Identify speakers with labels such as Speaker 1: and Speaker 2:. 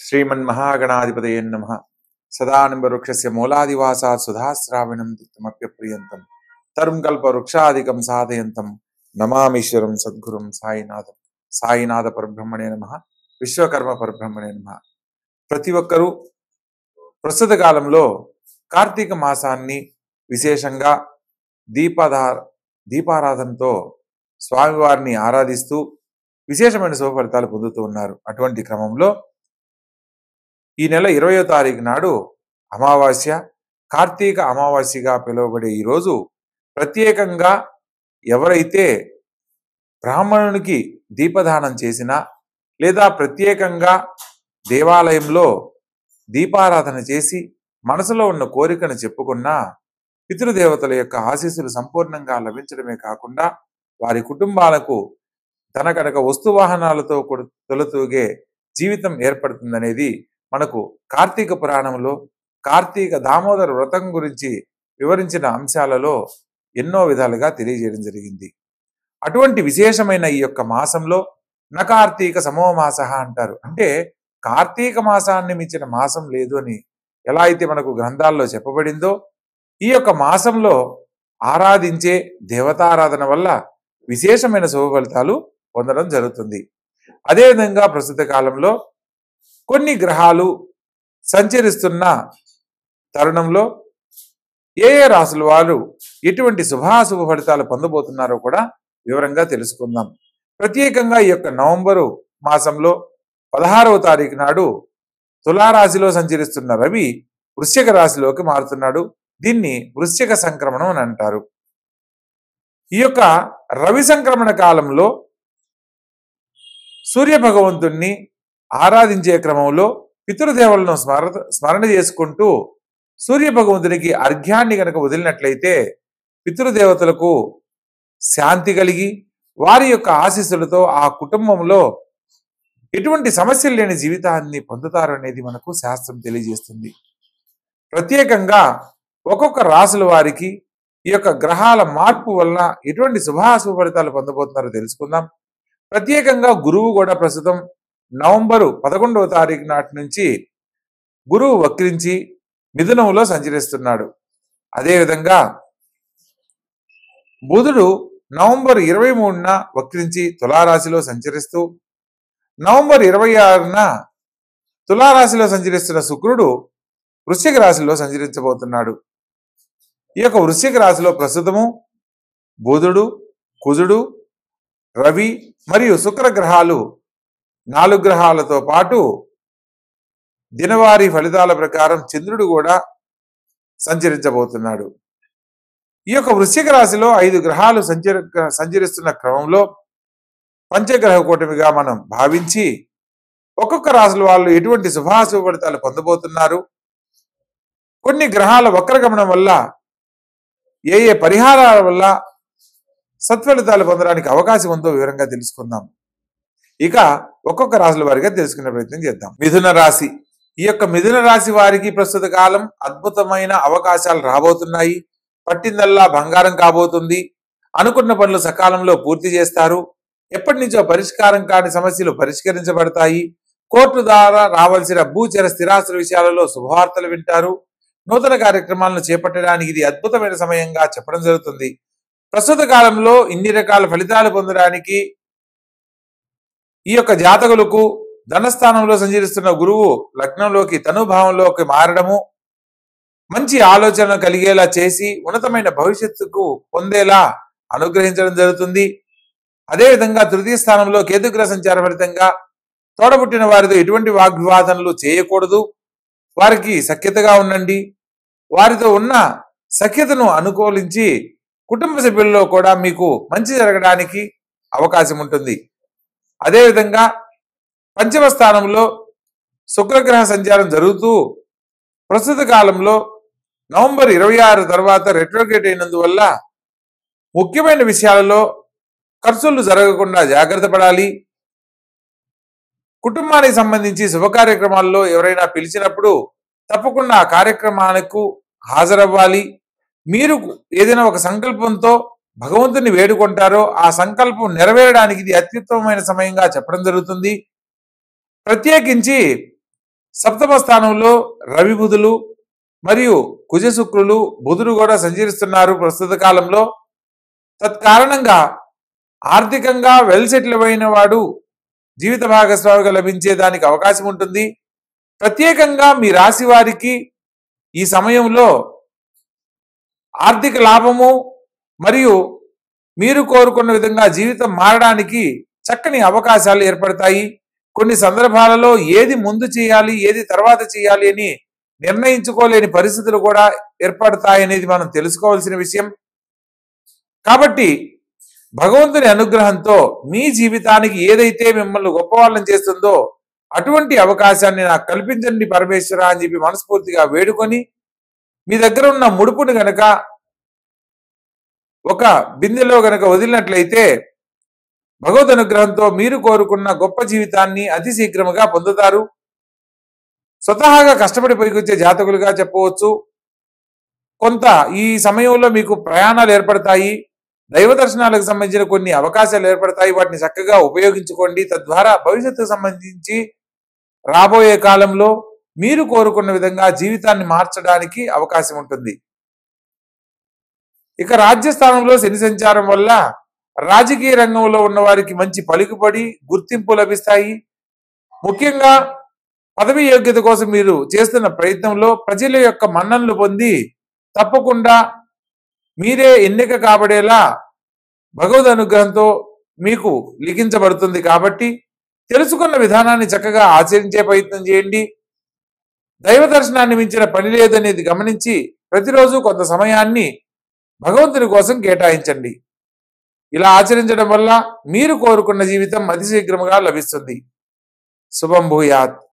Speaker 1: श्रीमन्महागणाधिपतये नमः। सदानंबवृक्षस्य मूलादिवासात् सुधाश्रावणं तिक्तमप्यप्रियन्तं तरुं कल्पवृक्षादिकं साधयन्तं नमामीश्वरं सद्गुरुं साईनाथं। సాయినాథ పరబ్రహ్మణే నమః, విశ్వకర్మ పరబ్రహ్మణే నమః. ప్రతి ఒక్కరూ ప్రస్తుత కాలంలో కార్తీక మాసాన్ని విశేషంగా దీపారాధనతో స్వామివారిని ఆరాధిస్తూ విశేషమైన శుభ ఫలితాలు పొందుతూ ఉన్నారు. అటువంటి క్రమంలో ఈ నెల 20వ తారీఖు నాడు అమావాస్య, కార్తీక అమావాస్యగా పిలువబడే ఈ రోజు ప్రత్యేకంగా ఎవరైతే బ్రాహ్మణునికి దీపదానం చేసినా లేదా ప్రత్యేకంగా దేవాలయంలో దీపారాధన చేసి మనసులో ఉన్న కోరికను చెప్పుకున్నా పితృదేవతల యొక్క ఆశీస్సులు సంపూర్ణంగా లభించడమే కాకుండా వారి కుటుంబాలకు ధనకనక వస్తువాహనాలతో తొలతూగే జీవితం ఏర్పడుతుందనేది మనకు కార్తీక పురాణంలో కార్తీక దామోదర వ్రతం గురించి వివరించిన అంశాలలో ఎన్నో విధాలుగా తెలియజేయడం జరిగింది. అటువంటి విశేషమైన ఈ యొక్క మాసంలో నకార్తీక సమోమాస అంటారు. అంటే కార్తీక మాసాన్ని మించిన మాసం లేదు అని ఎలా అయితే మనకు గ్రంథాల్లో చెప్పబడిందో, ఈ యొక్క మాసంలో ఆరాధించే దేవతారాధన వల్ల విశేషమైన శుభ ఫలితాలు పొందడం జరుగుతుంది. అదేవిధంగా ప్రస్తుత కాలంలో కొన్ని గ్రహాలు సంచరిస్తున్న తరుణంలో ఏ ఏ రాశుల వారు ఎటువంటి శుభాశుభ ఫలితాలు పొందబోతున్నారో కూడా వివరంగా తెలుసుకుందాం. ప్రత్యేకంగా ఈ యొక్క నవంబరు మాసంలో 16వ తారీఖు నాడు తులారాశిలో సంచరిస్తున్న రవి వృశ్చిక రాశిలోకి మారుతున్నాడు. దీన్ని వృశ్చిక సంక్రమణం అని అంటారు. ఈ యొక్క రవి సంక్రమణ కాలంలో సూర్య భగవంతుణ్ణి ఆరాధించే క్రమంలో పితృదేవులను స్మరణ చేసుకుంటూ సూర్య భగవంతునికి అర్ఘ్యాన్ని గనక వదిలినట్లయితే పితృదేవతలకు శాంతి కలిగి వారి యొక్క ఆశీస్సులతో ఆ కుటుంబంలో ఎటువంటి సమస్యలు లేని జీవితాన్ని పొందుతారు అనేది మనకు శాస్త్రం తెలియజేస్తుంది. ప్రత్యేకంగా ఒక్కొక్క రాశుల వారికి ఈ యొక్క గ్రహాల మార్పు వలన ఎటువంటి శుభాశుభ ఫలితాలు పొందబోతున్నారో తెలుసుకుందాం. ప్రత్యేకంగా గురువు కూడా ప్రస్తుతం నవంబరు 11వ తారీఖు నాటి నుంచి గురువు వక్రించి మిథునంలో సంచరిస్తున్నాడు. అదేవిధంగా బుధుడు నవంబర్ 23న వక్రించి తులారాశిలో సంచరిస్తూ, నవంబర్ 26న తులారాశిలో సంచరిస్తున్న శుక్రుడు వృశ్చిక రాశిలో సంచరించబోతున్నాడు. ఈ యొక్క వృశ్చిక రాశిలో ప్రస్తుతము బుధుడు, కుజుడు, రవి మరియు శుక్ర గ్రహాలు 4 గ్రహాలతో పాటు దినవారీ ఫలితాల ప్రకారం చంద్రుడు కూడా సంచరించబోతున్నాడు. ఈ యొక్క వృశ్చిక రాశిలో 5 గ్రహాలు సంచరిస్తున్న క్రమంలో పంచగ్రహ కూటమిగా మనం భావించి ఒక్కొక్క రాశుల వాళ్ళు ఎటువంటి శుభాశుభ ఫలితాలు పొందబోతున్నారు, కొన్ని గ్రహాల వక్రగమనం వల్ల ఏ ఏ పరిహారాల వల్ల సత్ఫలితాలు పొందడానికి అవకాశం ఉందో వివరంగా తెలుసుకుందాం. ఇక ఒక్కొక్క రాశుల వారిగా తెలుసుకునే ప్రయత్నం చేద్దాం. మిథున రాశి. ఈ యొక్క మిథున రాశి వారికి ప్రస్తుత కాలం అద్భుతమైన అవకాశాలు రాబోతున్నాయి. పట్టిందల్లా బంగారం కాబోతుంది. అనుకున్న పనులు సకాలంలో పూర్తి చేస్తారు. ఎప్పటి నుంచో పరిష్కారం కాని సమస్యలు పరిష్కరించబడతాయి. కోర్టు ద్వారా రావాల్సిన భూచర స్థిరాస్తుల విషయాలలో శుభవార్తలు వింటారు. నూతన కార్యక్రమాలను చేపట్టడానికి ఇది అద్భుతమైన సమయంగా చెప్పడం జరుగుతుంది. ప్రస్తుత కాలంలో ఇన్ని రకాల ఫలితాలు పొందడానికి ఈ యొక్క జాతకులకు ధనస్థానంలో సంచరిస్తున్న గురువు లగ్నంలోకి తనుభావంలోకి మారడము, మంచి ఆలోచన కలిగేలా చేసి ఉన్నతమైన భవిష్యత్తుకు పొందేలా అనుగ్రహించడం జరుగుతుంది. అదేవిధంగా తృతీయ స్థానంలో కేతుగ్రహ సంచార ఫలితంగా తోడబుట్టిన వారితో ఎటువంటి వాగ్వివాదనలు చేయకూడదు. వారికి సఖ్యతగా ఉండండి. వారితో ఉన్న సఖ్యతను అనుకూలించి కుటుంబ సభ్యుల్లో కూడా మీకు మంచి జరగడానికి అవకాశం ఉంటుంది. అదేవిధంగా పంచమ స్థానంలో శుక్రగ్రహ సంచారం జరుగుతూ ప్రస్తుత కాలంలో నవంబర్ 26 తర్వాత రెట్రోగేట్ అయినందువల్ల ముఖ్యమైన విషయాలలో ఖర్చులు జరగకుండా జాగ్రత్త పడాలి. కుటుంబానికి సంబంధించి శుభ కార్యక్రమాల్లో ఎవరైనా పిలిచినప్పుడు తప్పకుండా ఆ కార్యక్రమాలకు హాజరవ్వాలి. మీరు ఏదైనా ఒక సంకల్పంతో భగవంతుని వేడుకుంటారో ఆ సంకల్పం నెరవేరడానికి ఇది అత్యుత్తమమైన సమయంగా చెప్పడం జరుగుతుంది. ప్రత్యేకించి సప్తమ స్థానంలో రవి బుధులు మరియు కుజ శుక్రులు బుధుడు కూడా సంచరిస్తున్నారు ప్రస్తుత కాలంలో. తత్కారణంగా ఆర్థికంగా వెల్ సెటిల్ అయిన వాడు జీవిత భాగస్వామిగా లభించే దానికి అవకాశం ఉంటుంది. ప్రత్యేకంగా మీ రాశి వారికి ఈ సమయంలో ఆర్థిక లాభము మరియు మీరు కోరుకున్న విధంగా జీవితం మారడానికి చక్కని అవకాశాలు ఏర్పడతాయి. కొన్ని సందర్భాలలో ఏది ముందు చేయాలి ఏది తర్వాత చేయాలి అని నిర్ణయించుకోలేని పరిస్థితులు కూడా ఏర్పడతాయి అనేది మనం తెలుసుకోవాల్సిన విషయం. కాబట్టి భగవంతుని అనుగ్రహంతో మీ జీవితానికి ఏదైతే మిమ్మల్ని గొప్పవాళ్ళని చేస్తుందో అటువంటి అవకాశాన్ని నాకు కల్పించండి పరమేశ్వర అని చెప్పి మనస్ఫూర్తిగా వేడుకొని మీ దగ్గర ఉన్న ముడుపుని గనక ఒక బిందెలో గనక వదిలినట్లయితే భగవద్ అనుగ్రహంతో మీరు కోరుకున్న గొప్ప జీవితాన్ని అతి శీఘ్రముగా పొందుతారు. స్వతహాగా కష్టపడి పైకొచ్చే జాతకులుగా చెప్పవచ్చు. కొంత ఈ సమయంలో మీకు ప్రయాణాలు ఏర్పడతాయి. దైవ దర్శనాలకు సంబంధించిన కొన్ని అవకాశాలు ఏర్పడతాయి. వాటిని చక్కగా ఉపయోగించుకోండి. తద్వారా భవిష్యత్తుకు సంబంధించి రాబోయే కాలంలో మీరు కోరుకున్న విధంగా జీవితాన్ని మార్చడానికి అవకాశం ఉంటుంది. ఇక రాజ్యస్థానంలో శని సంచారం వల్ల రాజకీయ రంగంలో ఉన్న వారికి మంచి పలుకుబడి గుర్తింపు లభిస్తాయి. ముఖ్యంగా పదవి యోగ్యత కోసం మీరు చేస్తున్న ప్రయత్నంలో ప్రజల యొక్క మన్ననలు పొంది తప్పకుండా మీరే ఎన్నిక కాబడేలా భగవద్ అనుగ్రహంతో మీకు లిఖించబడుతుంది. కాబట్టి తెలుసుకున్న విధానాన్ని చక్కగా ఆచరించే ప్రయత్నం చేయండి. దైవ దర్శనాన్ని మించిన పని లేదనేది గమనించి ప్రతిరోజు కొంత సమయాన్ని భగవంతుని కోసం కేటాయించండి. ఇలా ఆచరించడం వల్ల మీరు కోరుకున్న జీవితం అతి శీఘ్రముగా లభిస్తుంది. శుభం భూయాత్.